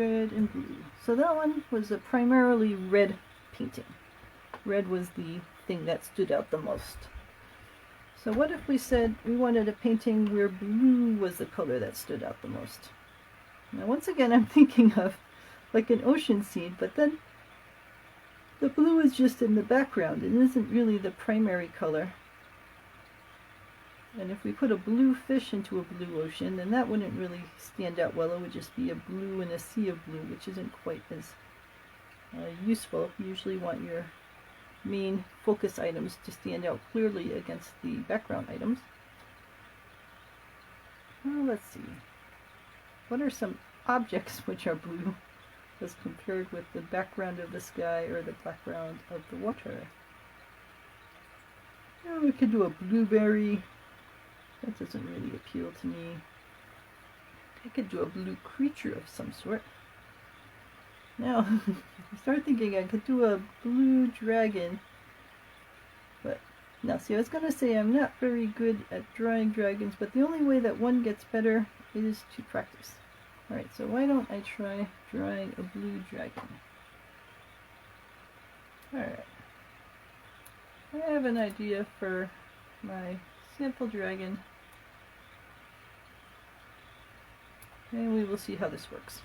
red and blue. So that one was a primarily red painting. Red was the thing that stood out the most. So what if we said we wanted a painting where blue was the color that stood out the most? Now once again I'm thinking of like an ocean scene, but then the blue is just in the background and isn't really the primary color. And if we put a blue fish into a blue ocean, then that wouldn't really stand out well. It would just be a blue in a sea of blue, which isn't quite as useful. You usually want your main focus items to stand out clearly against the background items. Well, let's see. What are some objects which are blue as compared with the background of the sky or the background of the water? Oh, we could do a blueberry. That doesn't really appeal to me. I could do a blue creature of some sort. Now, I start thinking I could do a blue dragon. But, now see, I was going to say I'm not very good at drawing dragons, but the only way that one gets better is to practice. Alright, so why don't I try drawing a blue dragon? Alright. I have an idea for my sample dragon. And we will see how this works.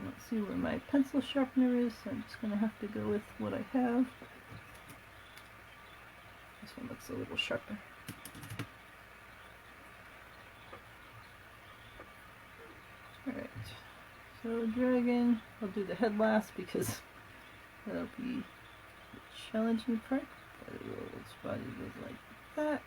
Let's see where my pencil sharpener is. So I'm just going to have to go with what I have. This one looks a little sharper. Alright, so dragon, I'll do the head last because that'll be the challenging part. Its body goes like that.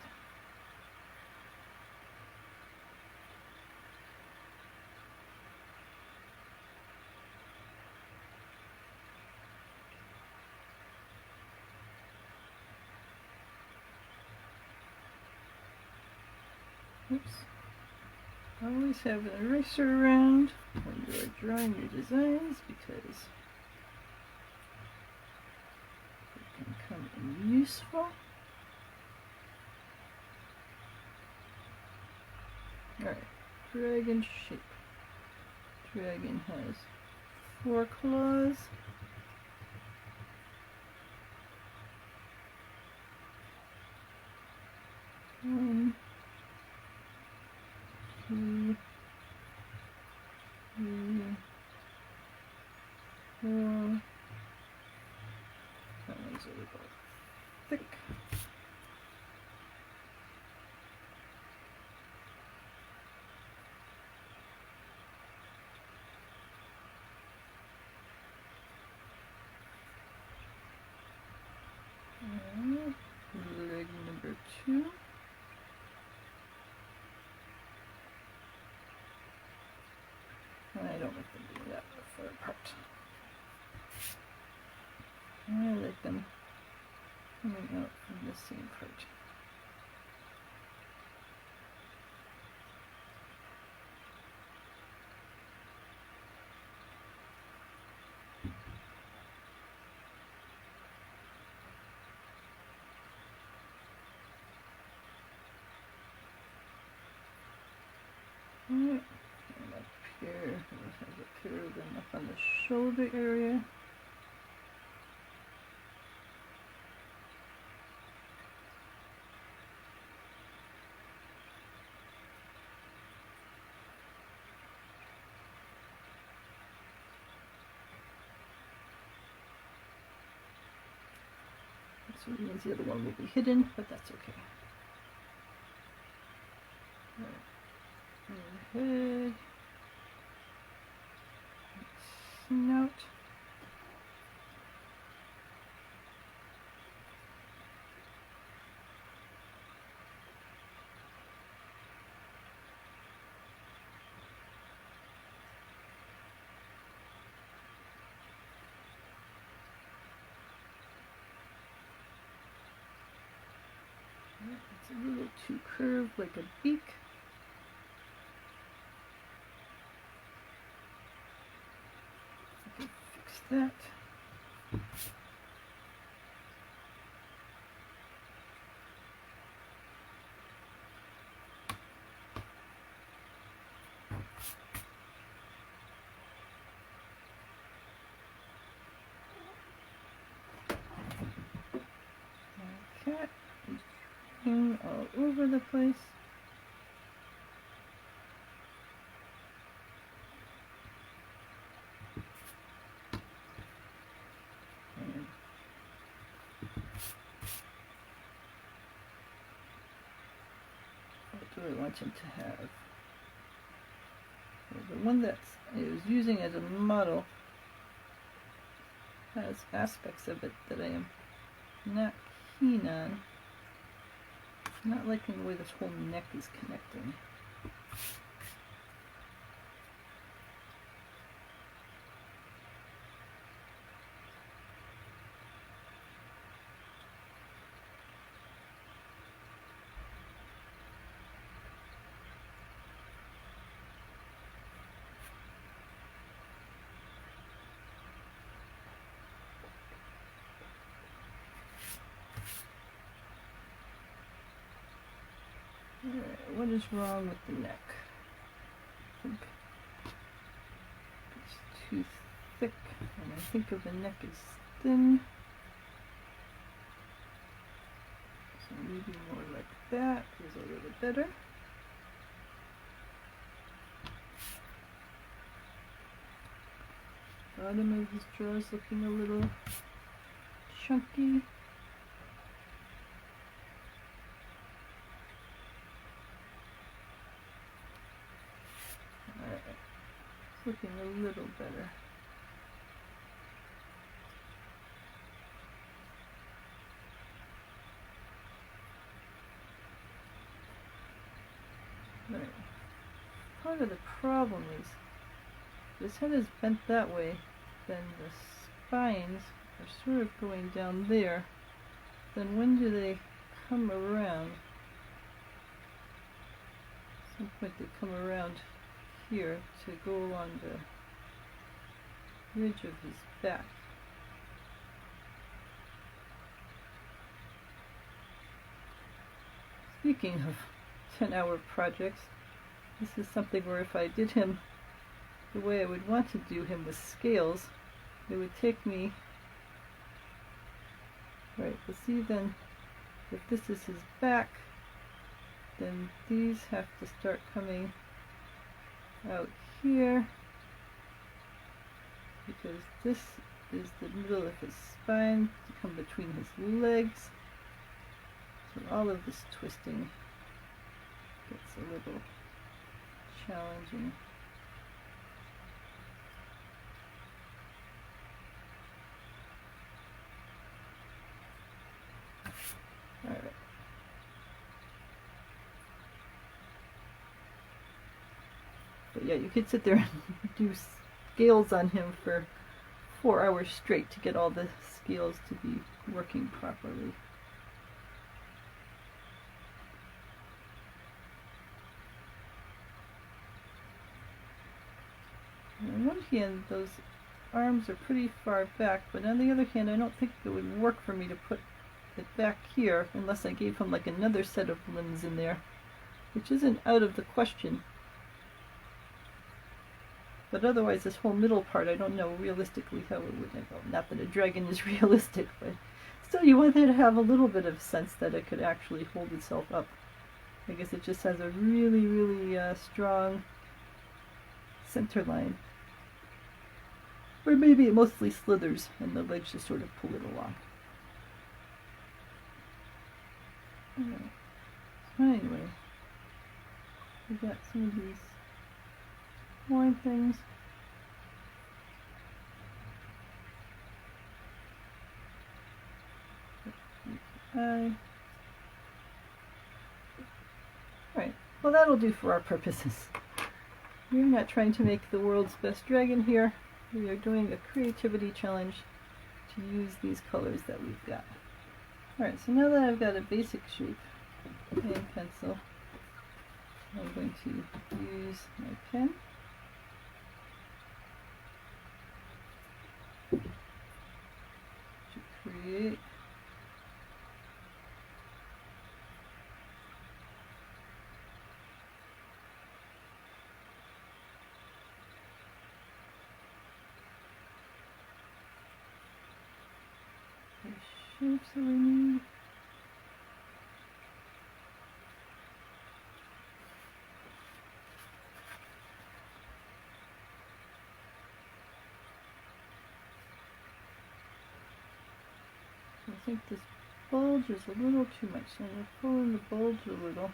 Oops. Always have an eraser around when you are drawing your designs because it can come in useful. Alright, dragon shape. Dragon has 4 claws. One, 2, 3, 4. That one's a little thick. Leg number 2. I don't like them being that far apart. I like them coming out from the same part. Alright, and up here, it has a pair of them up on the shoulder area. So it means the other one will be hidden, but that's okay. Head, snout. It's a little too curved, like a beak. I can fix that. dripping all over the place. And what do I want him to have? Well, the one that I was using as a model has aspects of it that I am not keen on. Not liking the way this whole neck is connecting. Alright, what is wrong with the neck? I think it's too thick, and I think of the neck as thin. So maybe more like that is a little better. Bottom of his jaw is looking a little chunky. Looking a little better. Right. Part of the problem is this head is bent that way, then the spines are sort of going down there. Then when do they come around? At some point they come around here to go along the ridge of his back. Speaking of 10-hour projects, this is something where if I did him the way I would want to do him with scales, it would take me, right, but see then, if this is his back, then these have to start coming out here, because this is the middle of his spine to come between his legs. So all of this twisting gets a little challenging. All right. But yeah, you could sit there and do scales on him for 4 hours straight to get all the scales to be working properly. On one hand, those arms are pretty far back, but on the other hand, I don't think it would work for me to put it back here unless I gave him like another set of limbs in there, which isn't out of the question. But otherwise, this whole middle part, I don't know realistically how it would go. Not that a dragon is realistic, but still you want there to have a little bit of sense that it could actually hold itself up. I guess it just has a really, really strong center line. Or maybe it mostly slithers and the legs just sort of pull it along. Okay. So anyway, we got some of these horn things. Alright, well that'll do for our purposes. We're not trying to make the world's best dragon here. We are doing a creativity challenge to use these colors that we've got. Alright, so now that I've got a basic shape and pencil, I'm going to use my pen to create the shapes that we need. I think this bulge is a little too much, so I'm going to pull in the bulge a little.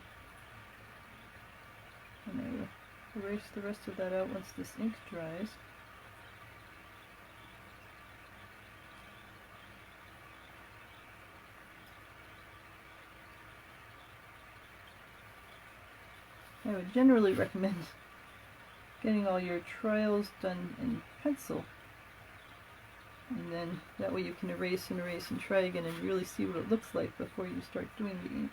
And I will erase the rest of that out once this ink dries. I would generally recommend getting all your trials done in pencil, and then that way you can erase and erase and try again and really see what it looks like before you start doing the ink.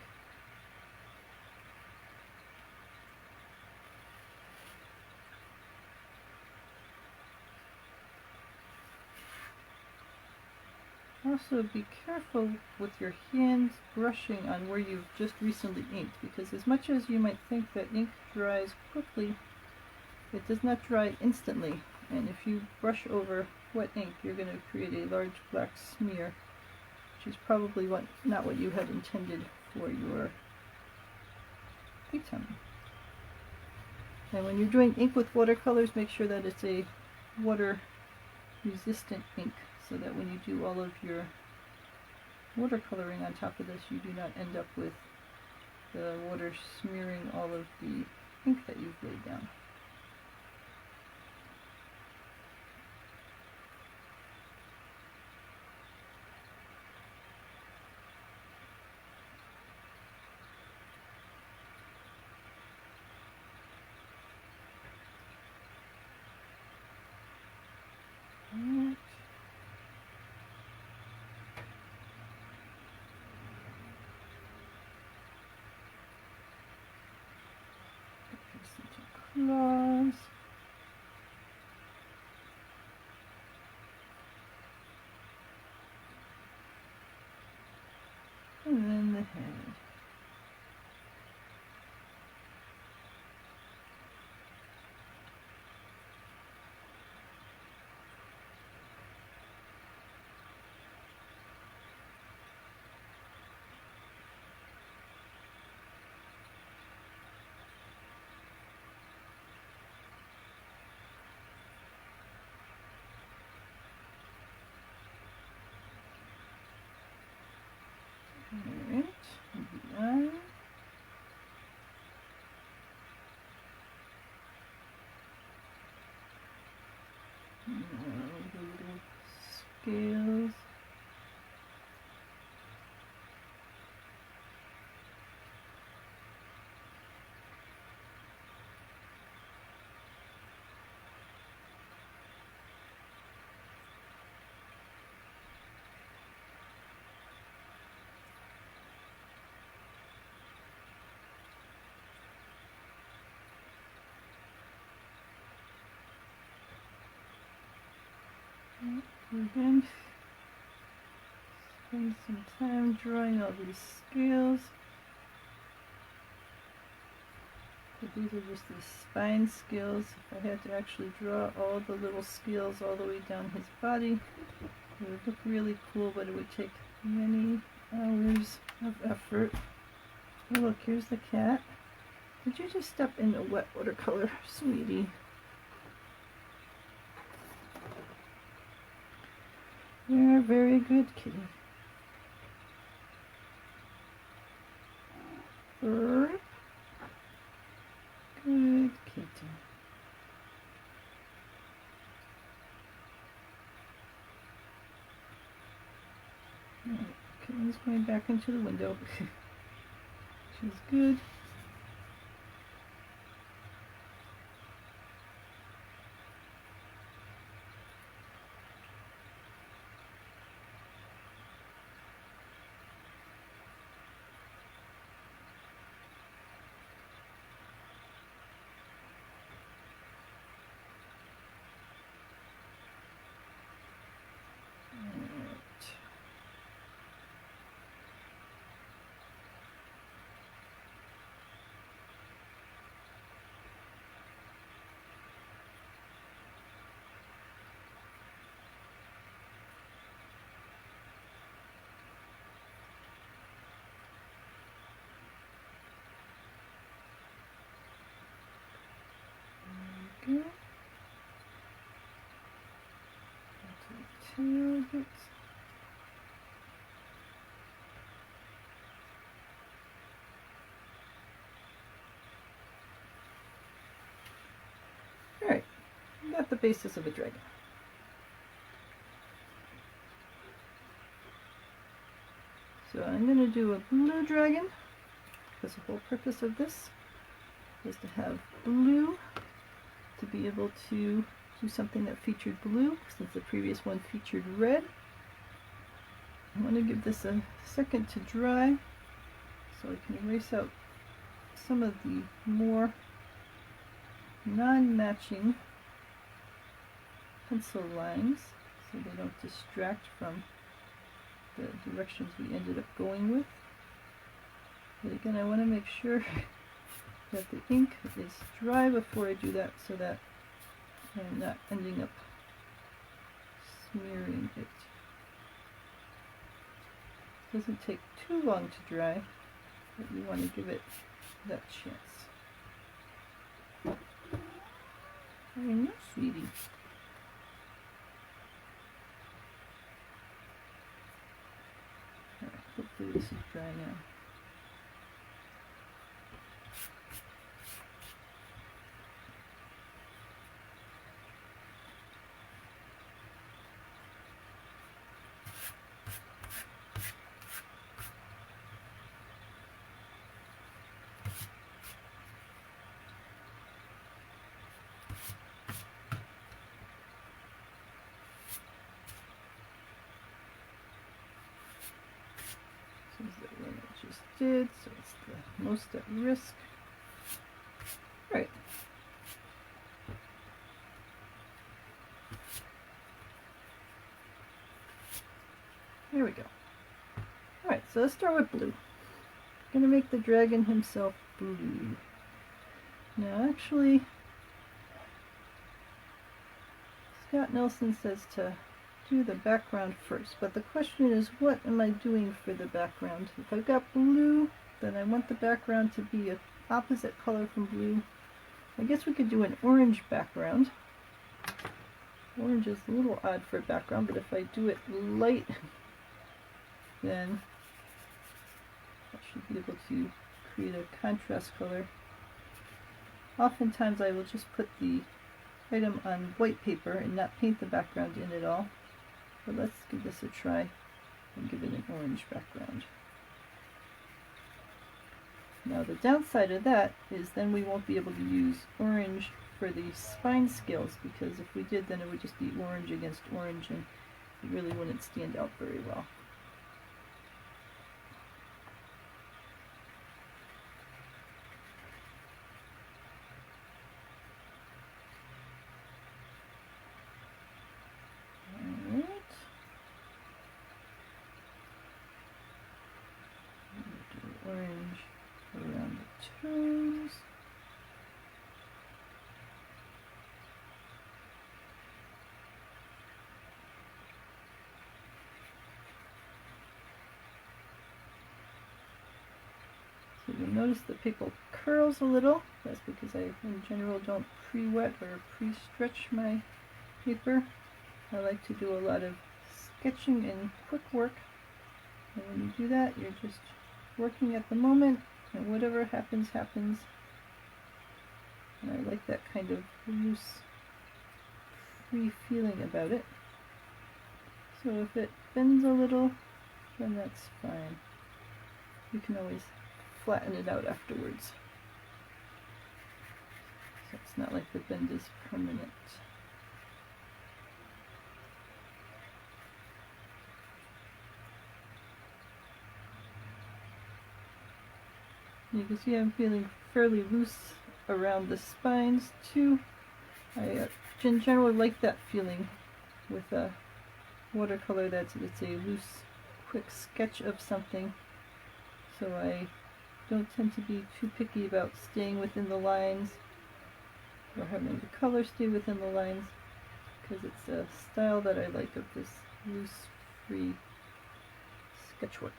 Also, be careful with your hands brushing on where you've just recently inked, because as much as you might think that ink dries quickly, it does not dry instantly, and if you brush over wet ink, you're going to create a large black smear, which is probably not what you had intended for your paint. And when you're doing ink with watercolors, make sure that it's a water resistant ink, so that when you do all of your watercoloring on top of this, you do not end up with the water smearing all of the ink that you've laid down. Claws. And then the head. Alright, the eye. The little scales. Again, spend some time drawing all these scales. So these are just the spine scales. If I had to actually draw all the little scales all the way down his body, it would look really cool, but it would take many hours of effort. Oh look, here's the cat. Did you just step in the wet watercolor, sweetie? You're a very good kitty. Good kitty. Alright, kitten's going back into the window. She's good. Good. Tail bits. got the basis of a dragon. So I'm going to do a blue dragon, because the whole purpose of this is to have blue, to be able to do something that featured blue, since the previous one featured red. I want to give this a second to dry, so I can erase out some of the more non-matching pencil lines, so they don't distract from the directions we ended up going with. But again, I want to make sure that the ink is dry before I do that, so that I'm not ending up smearing it. It doesn't take too long to dry, but you want to give it that chance. I know, sweetie. Alright, hopefully this is dry now. This is the one I just did, so it's the most at risk. Right. There we go. Alright, so let's start with blue. I'm going to make the dragon himself blue. Now actually, Scott Nelson says to do the background first, but the question is, what am I doing for the background? If I've got blue, then I want the background to be an opposite color from blue. I guess we could do an orange background. Orange is a little odd for a background, but if I do it light, then I should be able to create a contrast color. Oftentimes I will just put the item on white paper and not paint the background in at all. But let's give this a try and give it an orange background. Now the downside of that is then we won't be able to use orange for the spine scales, because if we did, then it would just be orange against orange and it really wouldn't stand out very well. Orange around the toes. So you'll notice the paper curls a little. That's because I, in general, don't pre-wet or pre-stretch my paper. I like to do a lot of sketching and quick work. And when you do that, you're just working at the moment, and whatever happens, happens. And I like that kind of loose, free feeling about it. So if it bends a little, then that's fine. You can always flatten it out afterwards. So it's not like the bend is permanent. You can see I'm feeling fairly loose around the spines too. I in general like that feeling with a watercolor that's it's a loose, quick sketch of something. So I don't tend to be too picky about staying within the lines or having the color stay within the lines, because it's a style that I like of this loose, free sketchwork.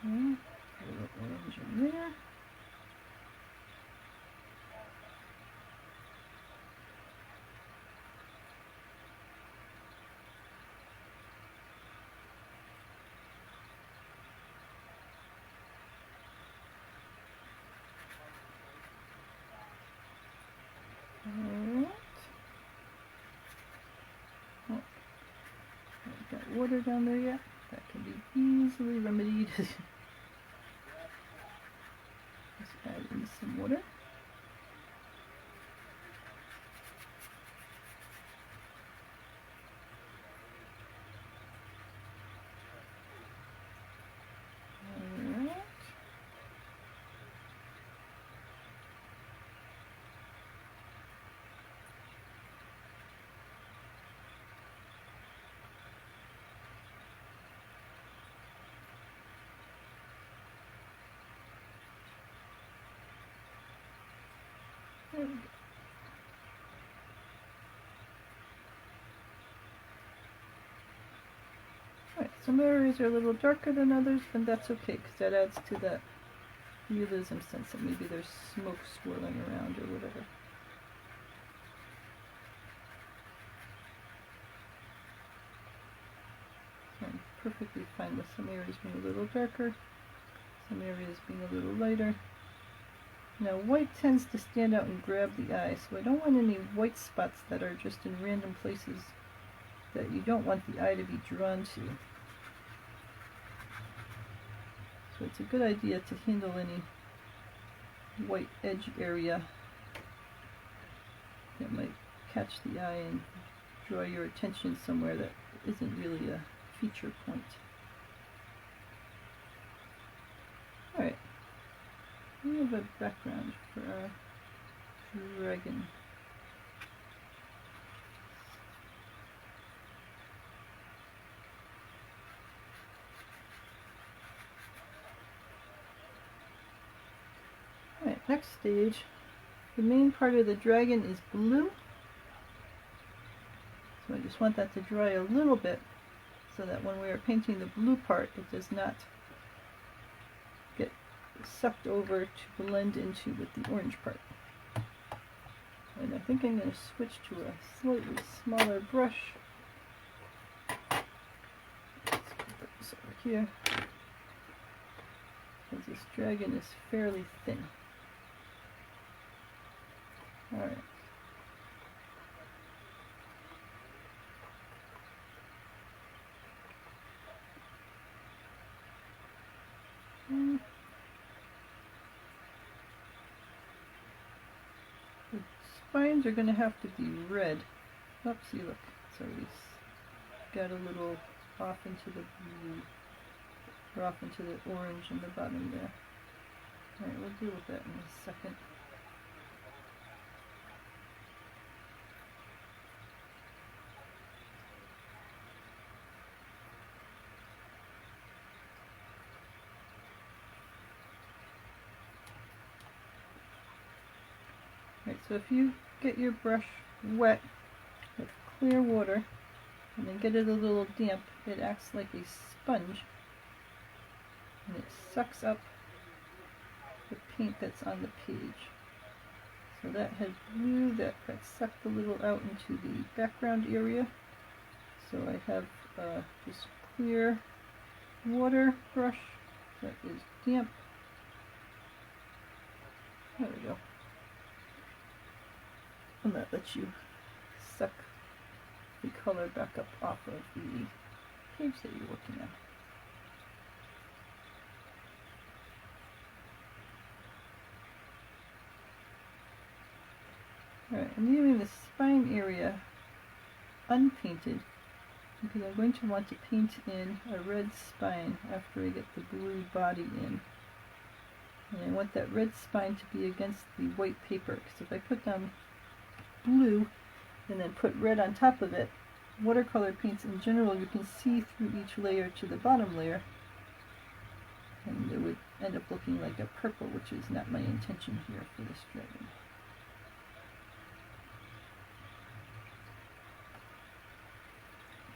A little orange in there. water down there yet. That can be easily remedied. Just add in some water. There we go. Alright, some areas are a little darker than others, and that's okay, because that adds to that realism sense that maybe there's smoke swirling around or whatever. So I'm perfectly fine with some areas being a little darker, some areas being a little lighter. Now white tends to stand out and grab the eye, so I don't want any white spots that are just in random places that you don't want the eye to be drawn to. So it's a good idea to handle any white edge area that might catch the eye and draw your attention somewhere that isn't really a feature point. Alright. We have a background for our dragon. Alright, next stage. The main part of the dragon is blue. So I just want that to dry a little bit so that when we are painting the blue part, it does not get sucked over to blend into with the orange part. And I think I'm going to switch to a slightly smaller brush. Let's put this over here, because this dragon is fairly thin. Alright. The spines are going to have to be red. Oopsie, look, it's already got a little off into the blue, or off into the orange in the bottom there. Alright, we'll deal with that in a second. Right, so if you get your brush wet with clear water and then get it a little damp, it acts like a sponge and it sucks up the paint that's on the page. So that had blue, that got sucked a little out into the background area. So I have this clear water brush that is damp. There we go. And that lets you suck the color back up off of the page that you're working on. Alright, I'm leaving the spine area unpainted because I'm going to want to paint in a red spine after I get the blue body in. And I want that red spine to be against the white paper, because if I put down blue and then put red on top of it, watercolor paints in general, you can see through each layer to the bottom layer, and it would end up looking like a purple, which is not my intention here for this dragon.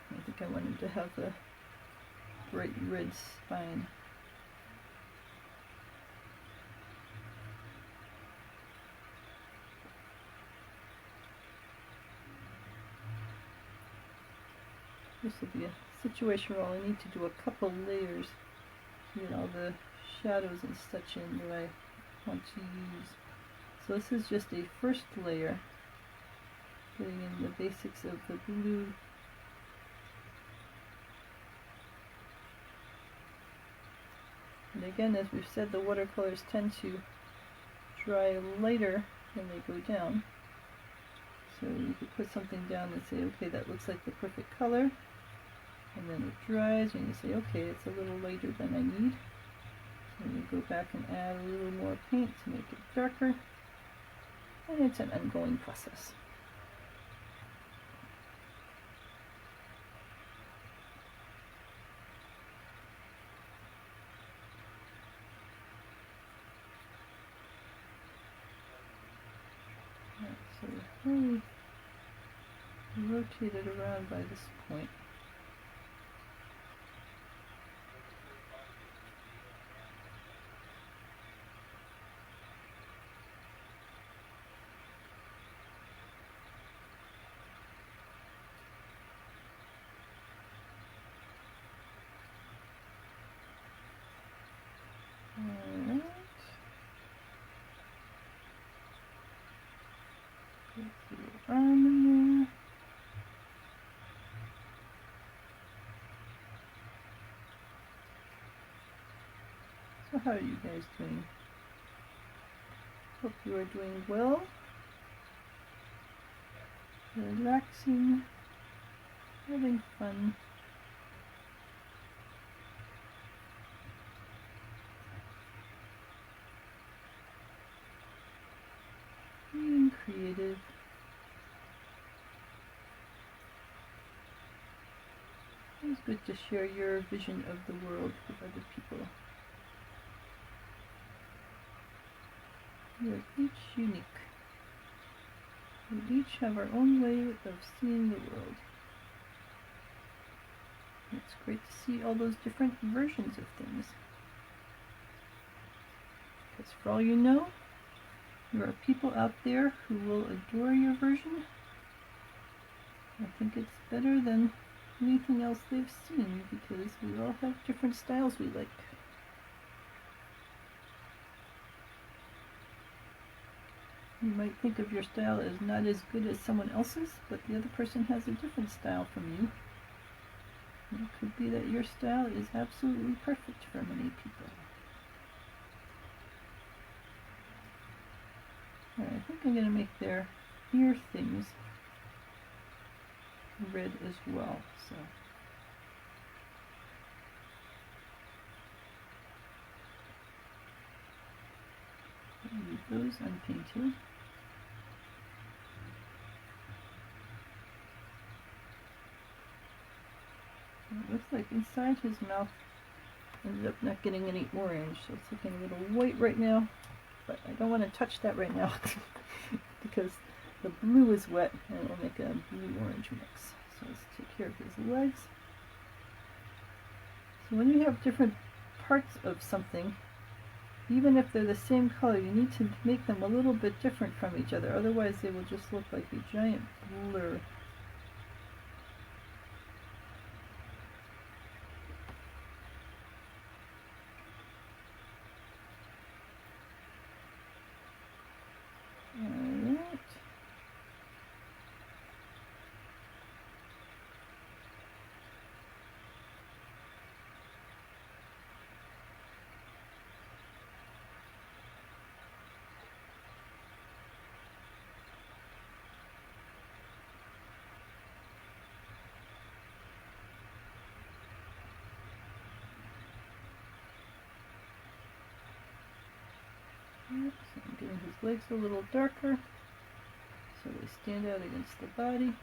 I think I wanted to have a bright red spine. This will be a situation where I need to do a couple layers, you know, the shadows and such in that I want to use. So this is just a first layer, getting in the basics of the blue And again, as we've said, the watercolors tend to dry lighter when they go down. So you could put something down and say, okay, that looks like the perfect color. And then it dries and you say, okay, it's a little lighter than I need. So you go back and add a little more paint to make it darker. And it's an ongoing process. So really rotate it around by this point. Alright. Get the arm in there. So how are you guys doing? Hope you are doing well. Relaxing. Having fun. Being creative. It's good to share your vision of the world with other people. We are each unique. We each have our own way of seeing the world. It's great to see all those different versions of things. Because for all you know, there are people out there who will adore your version. I think it's better than anything else they've seen because we all have different styles we like. You might think of your style as not as good as someone else's, but the other person has a different style from you. And it could be that your style is absolutely perfect for many people. Alright, I think I'm going to make their ear things red as well. So leave those unpainted. It looks like inside his mouth ended up not getting any orange, so it's looking a little white right now, but I don't want to touch that right now because the blue is wet and it will make a blue-orange mix. So let's take care of his legs. So when you have different parts of something, even if they're the same color, you need to make them a little bit different from each other, otherwise they will just look like a giant blur. Alright. So I'm getting his legs a little darker so they stand out against the body.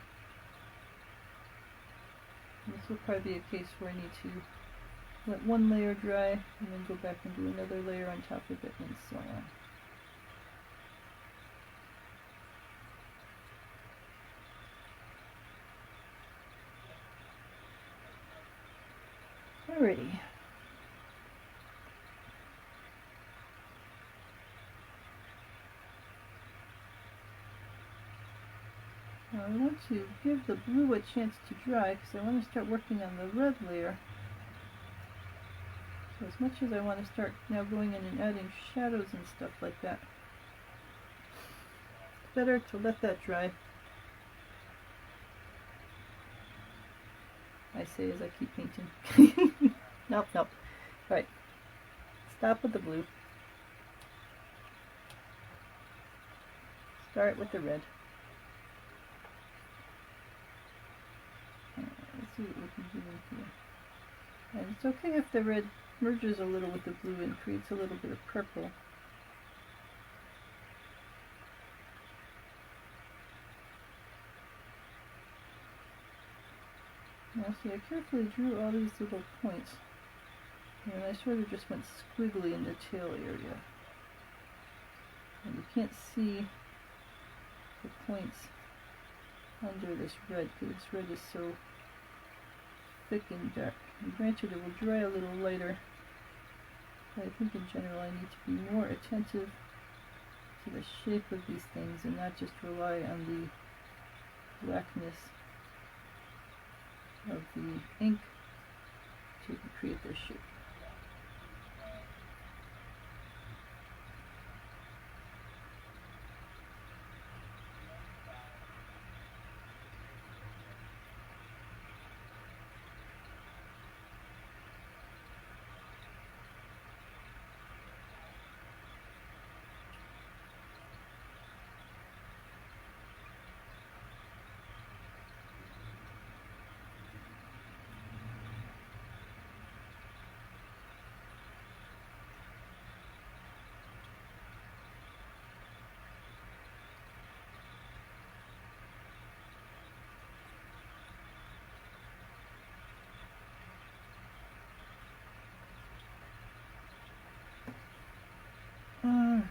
And this will probably be a case where I need to let one layer dry and then go back and do another layer on top of it and so on. Alrighty. Now I want to give the blue a chance to dry because I want to start working on the red layer. So as much as I want to start now going in and adding shadows and stuff like that, it's better to let that dry. I say as I keep painting. Nope. Right. Stop with the blue. Start with the red. Let's see what we can do in here. And it's okay if the red merges a little with the blue and creates a little bit of purple. Now see, I carefully drew all these little points, and I sort of just went squiggly in the tail area. And you can't see the points under this red, because this red is so thick and dark. And granted, it will dry a little lighter, but I think in general I need to be more attentive to the shape of these things and not just rely on the blackness of the ink to create their shape. Alright.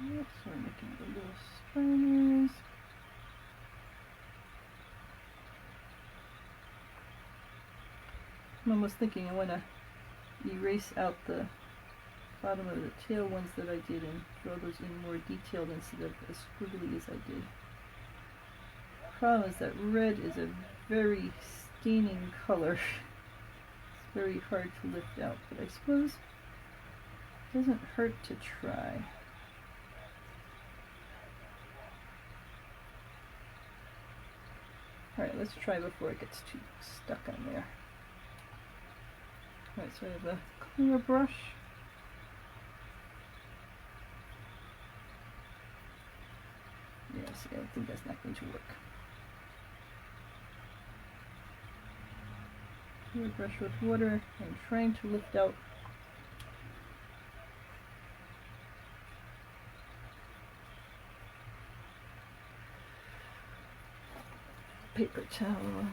Yep, so we're making the little spiders. I'm almost thinking I want to erase out the bottom of the tail ones that I did and draw those in more detailed instead of as squiggly as I did. The problem is that red is a very staining color. It's very hard to lift out, but I suppose it doesn't hurt to try. Alright, let's try before it gets too stuck on there. Alright, so I have a clear brush. Yeah, see, I think that's not going to work. Clear brush with water. I'm trying to lift out paper towel.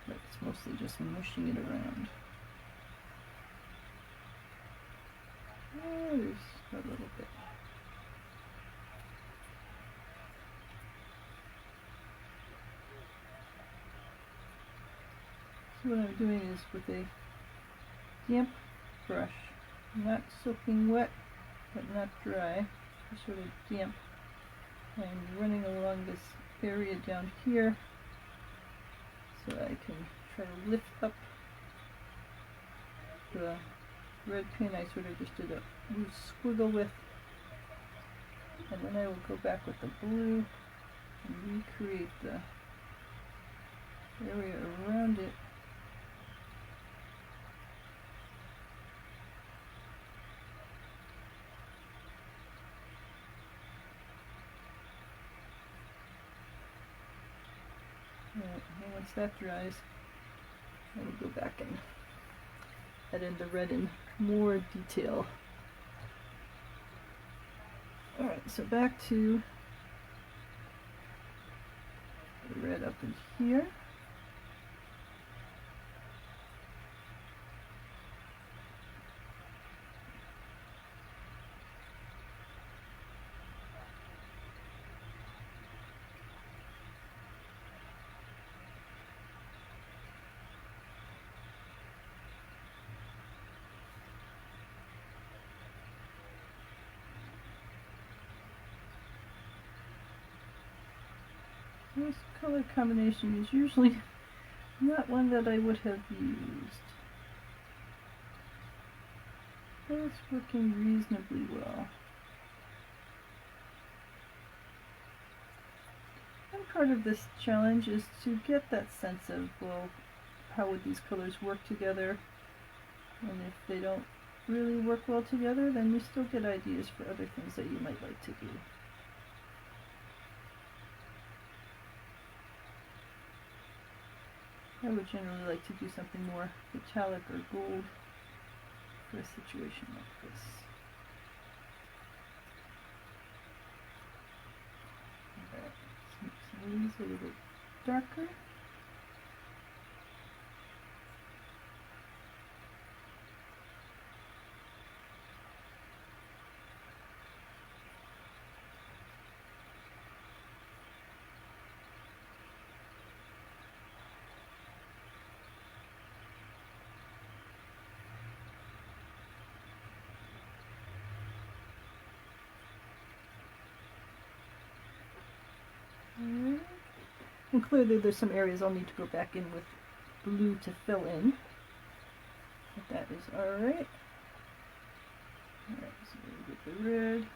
But it's mostly just mushing it around. Oh, there's a little bit. So what I'm doing is with a damp brush, not soaking wet, but not dry, just sort of damp. I'm running along this area down here so that I can try to lift up the red pin I sort of just did a loose squiggle with, and then I will go back with the blue and recreate the area around it. And once that dries, I will go back and add in the red in more detail. Alright, so back to the red up in here. This color combination is usually not one that I would have used. But it's working reasonably well. And part of this challenge is to get that sense of, well, how would these colors work together? And if they don't really work well together, then you still get ideas for other things that you might like to do. I would generally like to do something more metallic or gold for a situation like this. Alright, let's make some of these a little darker. And clearly there's some areas I'll need to go back in with blue to fill in. But that is alright. Alright, so we'll get the red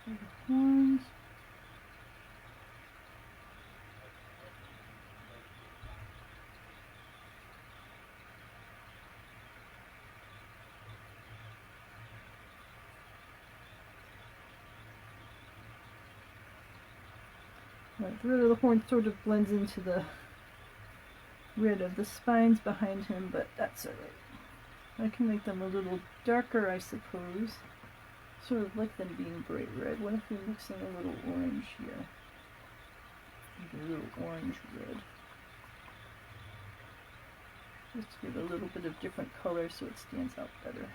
for the horns. Right, the red of the horn sort of blends into the red of the spines behind him, but that's alright. I can make them a little darker, I suppose. Sort of like them being bright red. What if we mix in a little orange here? Maybe a little orange red. Just to give a little bit of different color so it stands out better.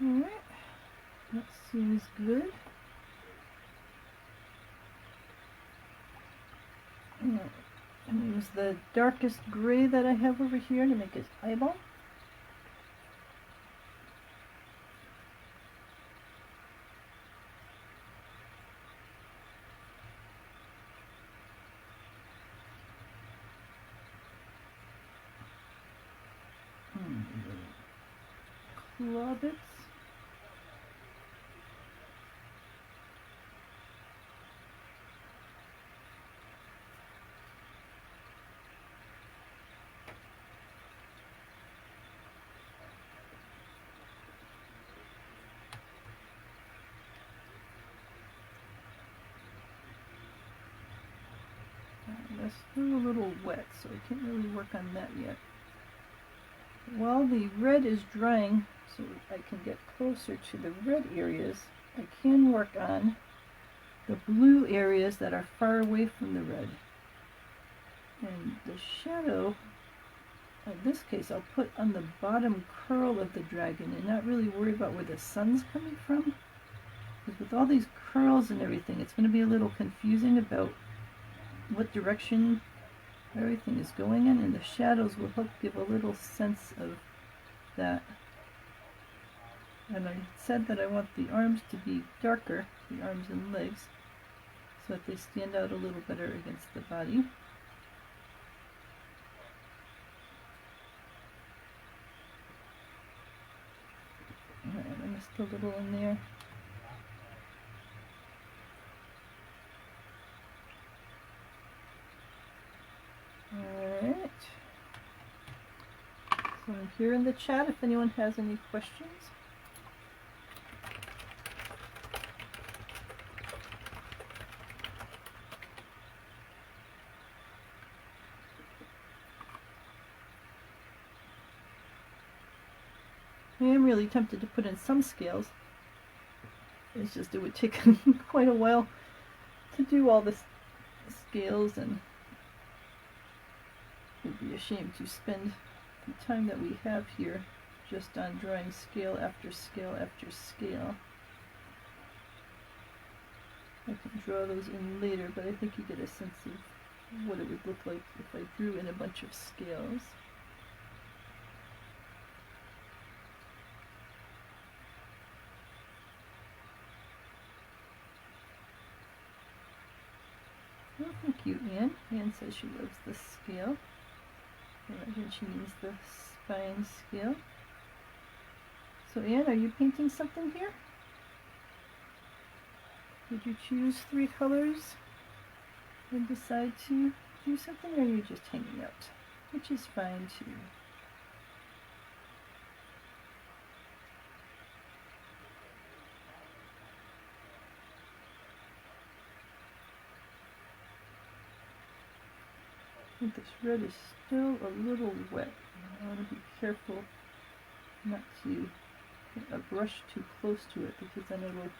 Alright, that seems good. And use the darkest gray that I have over here to make his eyeball. Claw bits. That's still a little wet, so I can't really work on that yet. While the red is drying, so I can get closer to the red areas, I can work on the blue areas that are far away from the red. And the shadow, in this case, I'll put on the bottom curl of the dragon and not really worry about where the sun's coming from. Because with all these curls and everything, it's going to be a little confusing about what direction everything is going in, and the shadows will help give a little sense of that. And I said that I want the arms to be darker, the arms and legs, so that they stand out a little better against the body. Alright, I missed a little in there. Alright. So I'm here in the chat if anyone has any questions. I am really tempted to put in some scales. It's just it would take quite a while to do all the scales, and it would be a shame to spend the time that we have here just on drawing scale after scale after scale. I can draw those in later, but I think you get a sense of what it would look like if I drew in a bunch of scales. Oh, thank you, Anne. Anne says she loves the scale. I imagine she means the spine scale. So Anne, are you painting something here? Did you choose 3 colors and decide to do something, or are you just hanging out? Which is fine too. I think this red is still a little wet. I want to be careful not to get a brush too close to it, because then it'll...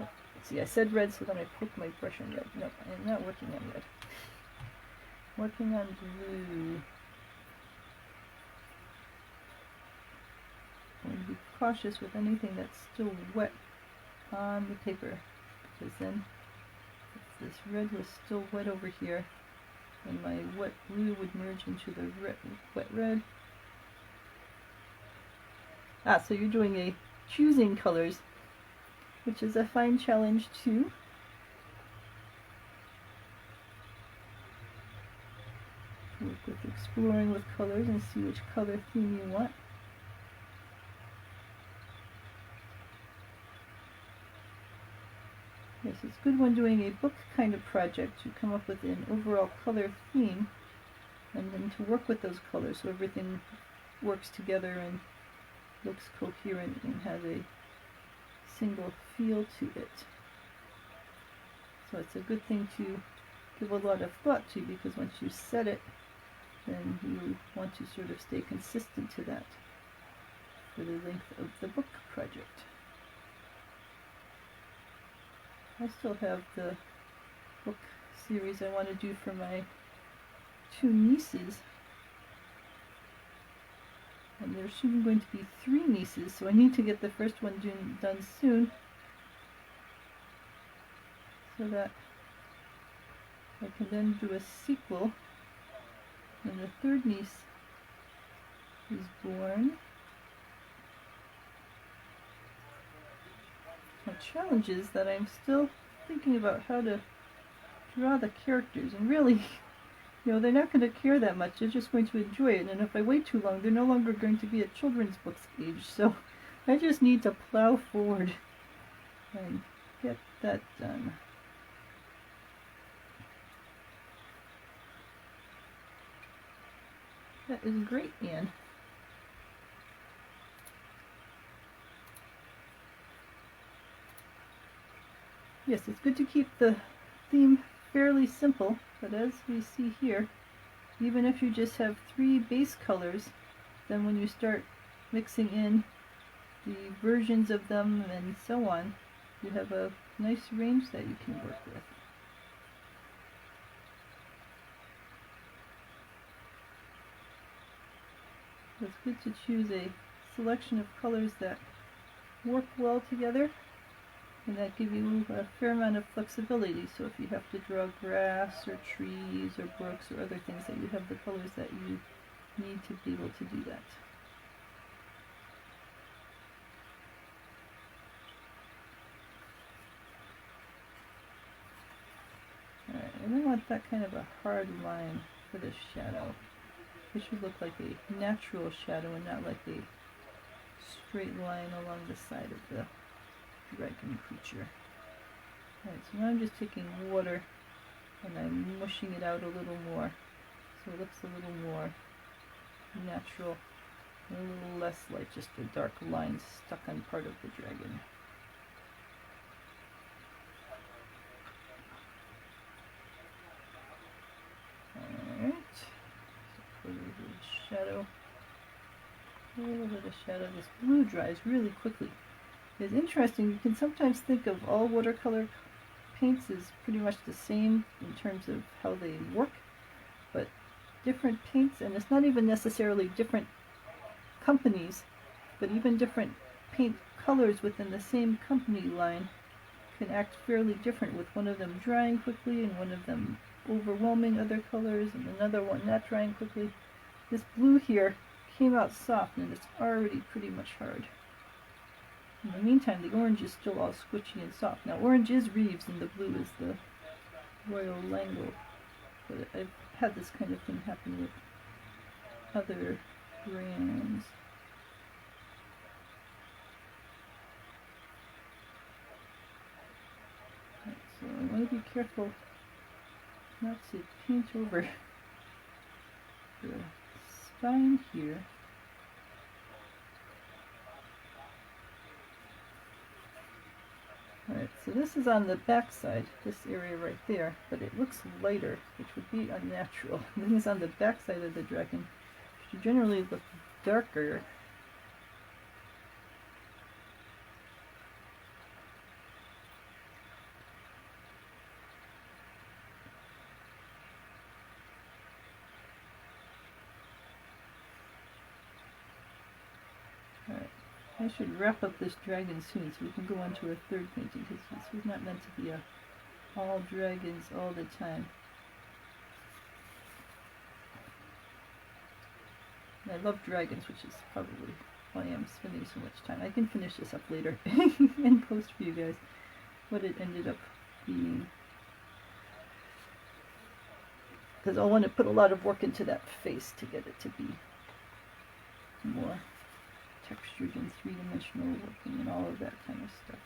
Oh, see, I said red, so then I poked my brush on red. No, I'm not working on red. I'm working on blue. I want to be cautious with anything that's still wet on the paper, because then if this red was still wet over here, and my wet blue would merge into the wet red. Ah, so you're doing a choosing colors, which is a fine challenge too. Work with exploring with colors and see which color theme you want. Yes, it's good when doing a book kind of project to come up with an overall color theme and then to work with those colors so everything works together and looks coherent and has a single feel to it. So it's a good thing to give a lot of thought to, because once you set it, then you want to sort of stay consistent to that for the length of the book project. I still have the book series I want to do for my 2 nieces. And there's soon going to be 3 nieces, so I need to get the first one done soon, so that I can then do a sequel when the 3rd niece is born. My challenge is that I'm still thinking about how to draw the characters, and really, you know, they're not going to care that much, they're just going to enjoy it, and if I wait too long, they're no longer going to be at children's books age, so I just need to plow forward and get that done. That is great, Anne. Yes, it's good to keep the theme fairly simple, but as we see here, even if you just have 3 base colors, then when you start mixing in the versions of them and so on, you have a nice range that you can work with. It's good to choose a selection of colors that work well together and that give you a fair amount of flexibility. So if you have to draw grass or trees or brooks or other things, that you have the colors that you need to be able to do that. Alright, I don't want that kind of a hard line for this shadow. It should look like a natural shadow and not like a straight line along the side of the dragon creature. Alright, so now I'm just taking water and I'm mushing it out a little more, so it looks a little more natural and a little less like just a dark line stuck on part of the dragon. Alright, so a little bit of shadow. A little bit of shadow. This blue dries really quickly. It's interesting, you can sometimes think of all watercolor paints as pretty much the same in terms of how they work, but different paints, and it's not even necessarily different companies, but even different paint colors within the same company line can act fairly different, with one of them drying quickly and one of them overwhelming other colors, and another one not drying quickly. This blue here came out soft, and it's already pretty much hard. In the meantime, the orange is still all squishy and soft. Now, orange is Reeves, and the blue is the Royal Lango. But I've had this kind of thing happen with other brands. Right, so I want to be careful not to paint over the spine here. Alright, so this is on the back side, this area right there, but it looks lighter, which would be unnatural. This is on the back side of the dragon, which should generally look darker. Alright, I should wrap up this dragon soon so we can go on to our third painting, because this was not meant to be all dragons all the time. And I love dragons, which is probably why I'm spending so much time. I can finish this up later and post for you guys what it ended up being. Because I want to put a lot of work into that face to get it to be more textured and three-dimensional looking and all of that kind of stuff.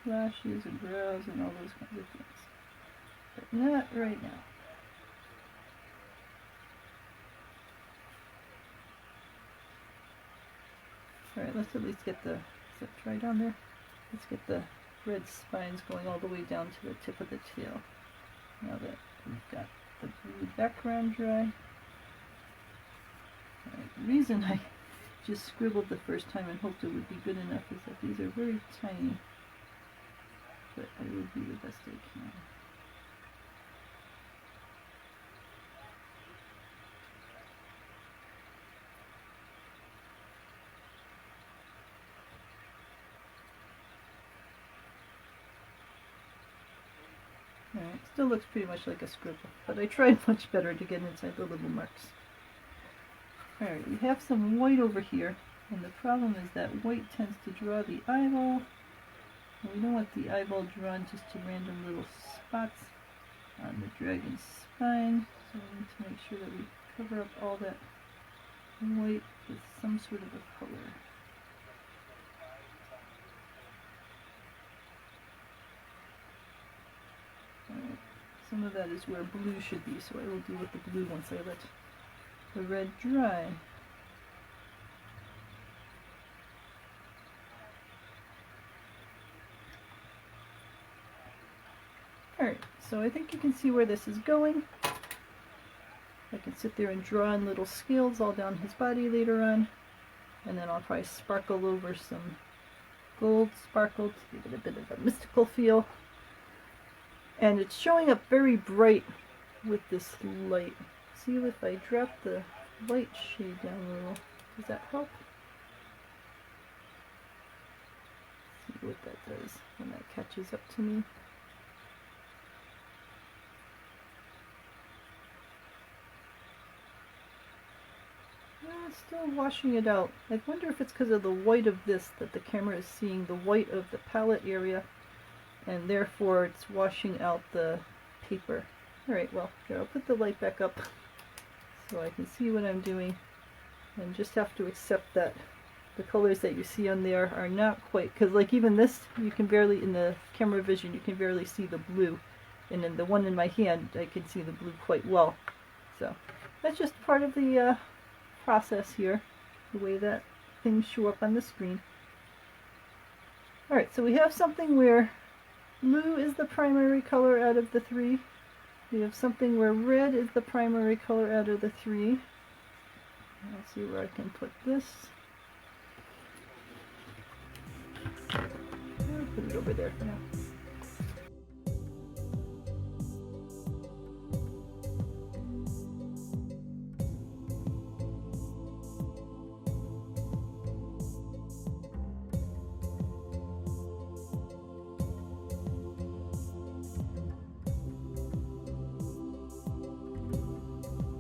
Lashes and brows and all those kinds of things. But not right now. Alright, let's at least get the, is that dry down there? Let's get the red spines going all the way down to the tip of the tail. Now that we've got the blue background dry. Alright, the reason I just scribbled the first time and hoped it would be good enough is that these are very tiny. But I will do the best I can. Alright, still looks pretty much like a scribble, but I tried much better to get inside the little marks. Alright, we have some white over here, and the problem is that white tends to draw the eyeball, and we don't want the eyeball drawn just to random little spots on the dragon's spine, so we need to make sure that we cover up all that white with some sort of a color. Some of that is where blue should be, so I will deal with the blue once I let the red dry. Alright, so I think you can see where this is going. I can sit there and draw in little scales all down his body later on, and then I'll probably sparkle over some gold sparkle to give it a bit of a mystical feel. And it's showing up very bright with this light. See if I drop the light shade down a little, does that help? See what that does when that catches up to me. It's still washing it out. I wonder if it's because of the white of this that the camera is seeing the white of the palette area, and therefore it's washing out the paper. Alright, well, here, I'll put the light back up so I can see what I'm doing, and just have to accept that the colors that you see on there are not quite, because like even this, you can barely, in the camera vision, you can barely see the blue, and in the one in my hand, I can see the blue quite well. So, that's just part of the process here, the way that things show up on the screen. Alright, so we have something where blue is the primary color out of the three. We have something where red is the primary color out of the three. I'll see where I can put this. put it over there for now.